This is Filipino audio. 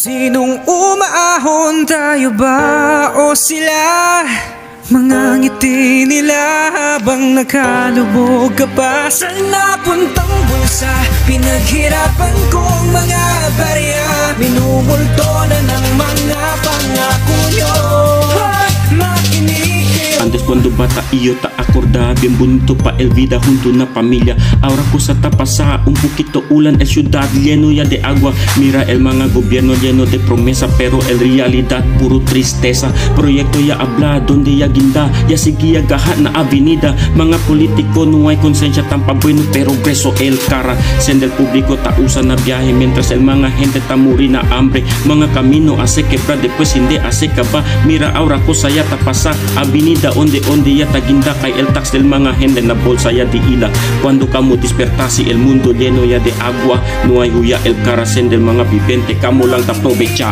Sinong umaahon, tayo ba o sila? Mga ngiti nila habang nakalubog ka pa sa napuntang bulsa. Pinaghirapan kong mga barya, minumulto na ng mga pangako nyo. Makinig kayo. Antes cuando bata y yo te acordaba bien bonito pa el vida junto a una familia. Ahora cosa está pasada, un poquito ulan, el ciudad lleno ya de agua. Mira el mga gobierno lleno de promesa, pero el realidad puro tristeza. Proyecto ya habla donde ya guinda, ya seguía gahat na avenida. Mga politiko no hay conciencia tan pa bueno, pero preso el cara. Senda el público ta usa na viaje, mientras el mga gente ta muri na hambre. Mga camino hace quebrar, después hindi hace kaba. Mira ahora cosa ya ta pasa, avenida onde ya ta guinda. Kay el tax del mga gente na bolsa ya di ila. Cuando kamo despertasi el mundo lleno ya de agua, no hay huya el cara. Senda el mga vivente, kamo lang ta provecha.